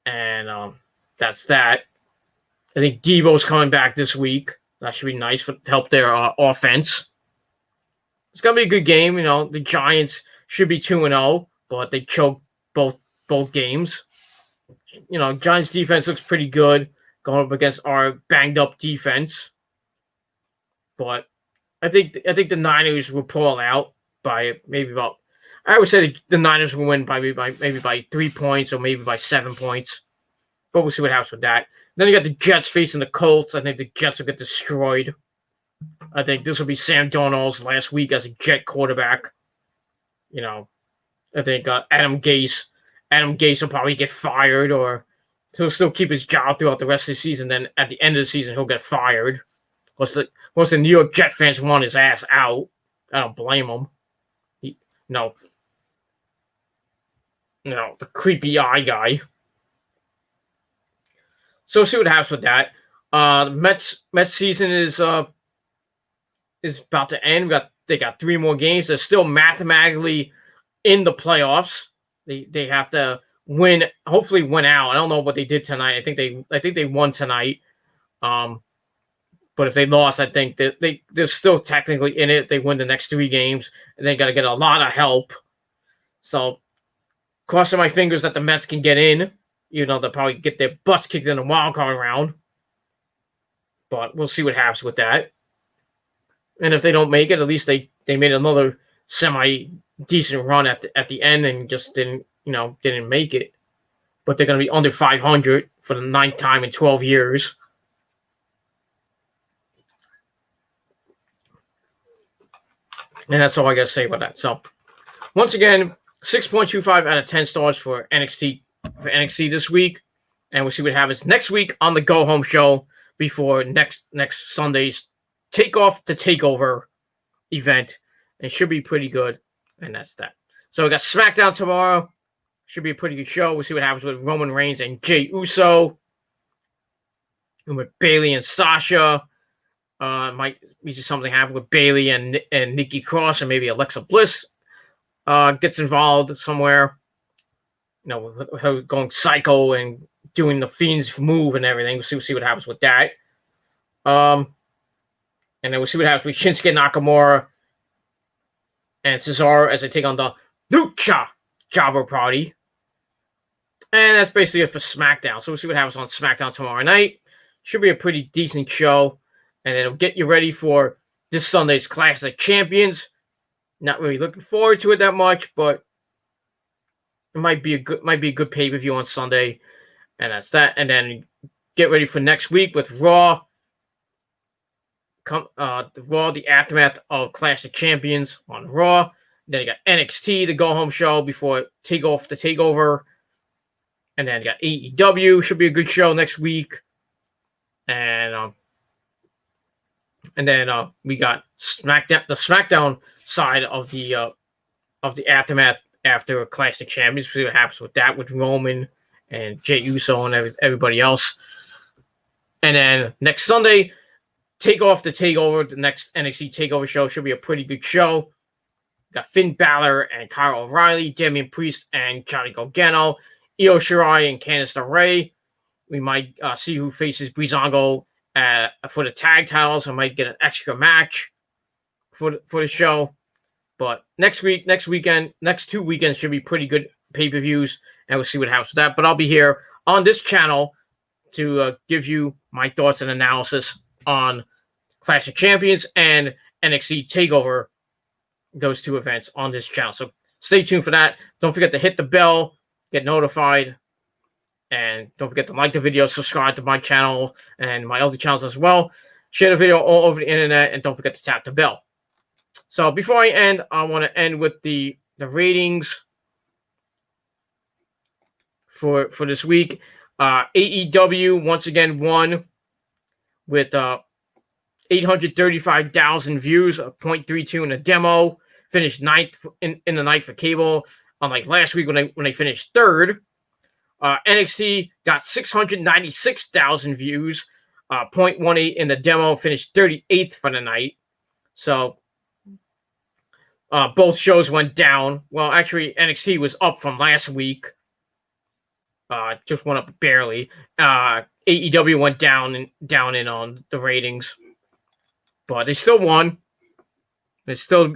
And that's that. I think Debo's coming back this week. That should be nice to help their offense. It's going to be a good game. The Giants should be 2-0, but they choked both games. Giants defense looks pretty good going up against our banged up defense. But I think the Niners will pull out by maybe about. I would say the Niners will win maybe by 3 points or maybe by 7 points. But we'll see what happens with that. Then you got the Jets facing the Colts. I think the Jets will get destroyed. I think this will be Sam Darnold's last week as a Jet quarterback. I think Adam Gase will probably get fired, or he'll still keep his job throughout the rest of the season. Then at the end of the season, he'll get fired. Once the New York Jet fans want his ass out, I don't blame him. The creepy eye guy. So we'll see what happens with that. The Mets season is about to end. They got 3 more games. They're still mathematically in the playoffs. They have to win, hopefully win out. I don't know what they did tonight. I think they won tonight. But if they lost, I think that they're still technically in it. They win the next 3 games, and they got to get a lot of help. So, crossing my fingers that the Mets can get in. They'll probably get their butts kicked in the wild card round. But we'll see what happens with that. And if they don't make it, at least they made another semi decent run at the end and just didn't make it. But they're going to be under 500 for the 9th time in 12 years. And that's all I got to say about that. So, once again, 6.25 out of 10 stars for NXT this week. And we'll see what happens next week on the Go Home show before next Sunday's Takeoff to Takeover event. It should be pretty good. And that's that. So we got SmackDown tomorrow. Should be a pretty good show. We'll see what happens with Roman Reigns and Jey Uso. And with Bayley and Sasha. Might be something happen with Bayley and Nikki Cross, and maybe Alexa Bliss gets involved somewhere. With her going psycho and doing the Fiend's move and everything. We'll see what happens with that. And then we'll see what happens with Shinsuke Nakamura and Cesaro as they take on the Lucha Jobber Party. And that's basically it for SmackDown. So we'll see what happens on SmackDown tomorrow night. Should be a pretty decent show. And it'll get you ready for this Sunday's Clash of Champions. Not really looking forward to it that much, but it might be a good pay-per-view on Sunday. And that's that. And then get ready for next week with Raw. The aftermath of Clash of Champions on Raw. Then you got NXT, the Go Home show before Takeoff to Takeover. And then you got AEW. Should be a good show next week. And then we got SmackDown, the SmackDown side of the aftermath after Clash of Champions. See what happens with that with Roman and Jey Uso and everybody else. And then next Sunday, Takeoff to Takeover, the next NXT Takeover show should be a pretty good show. Got Finn Balor and Kyle O'Reilly, Damian Priest and Johnny Gargano, Io Shirai and Candice LeRae. We might see who faces Breezango for the tag titles. I might get an extra match for the show. But next 2 weekends should be pretty good pay-per-views, and we'll see what happens with that. But I'll be here on this channel to give you my thoughts and analysis on Clash of Champions and NXT TakeOver, those two events on this channel. So stay tuned for that. Don't forget to hit the bell, get notified, and don't forget to like the video, subscribe to my channel and my other channels as well. Share the video all over the internet, and don't forget to tap the bell. So before I end, I want to end with the ratings for this week. AEW once again won with 835,000 views, 0.32 in a demo. Finished 9th in the night for cable, unlike last week when they finished 3rd. NXT got 696,000 views, 0.18 in the demo. Finished 38th for the night. So both shows went down. Well, actually, NXT was up from last week. Just went up barely. AEW went down in on the ratings, but they still won. They're still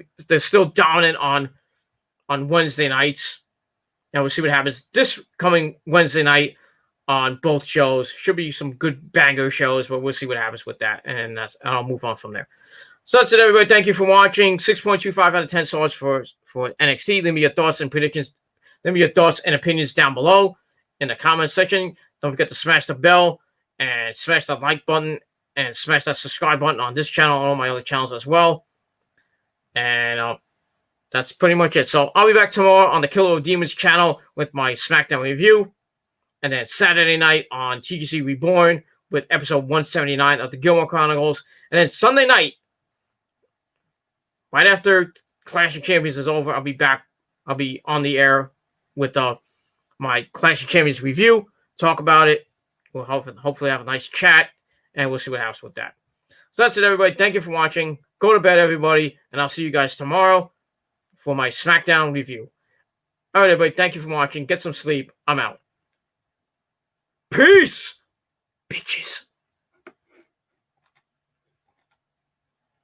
dominant on Wednesday nights. Now we'll see what happens this coming Wednesday night on both shows. Should be some good banger shows, but we'll see what happens with that, and I'll move on from there. So that's it, everybody. Thank you for watching. 6.25 out of 10 stars for NXT. Leave me your thoughts and predictions. Leave me your thoughts and opinions down below in the comment section. Don't forget to smash the bell and smash that like button and smash that subscribe button on this channel and all my other channels as well. And that's pretty much it. So I'll be back tomorrow on the Killer of Demons channel with my SmackDown review. And then Saturday night on TGC Reborn with episode 179 of the Gilmore Chronicles. And then Sunday night, right after Clash of Champions is over, I'll be back. I'll be on the air with my Clash of Champions review. Talk about it. We'll hopefully have a nice chat, and we'll see what happens with that. So that's it, everybody. Thank you for watching. Go to bed, everybody, and I'll see you guys tomorrow for my SmackDown review. All right, everybody. Thank you for watching. Get some sleep. I'm out. Peace, bitches.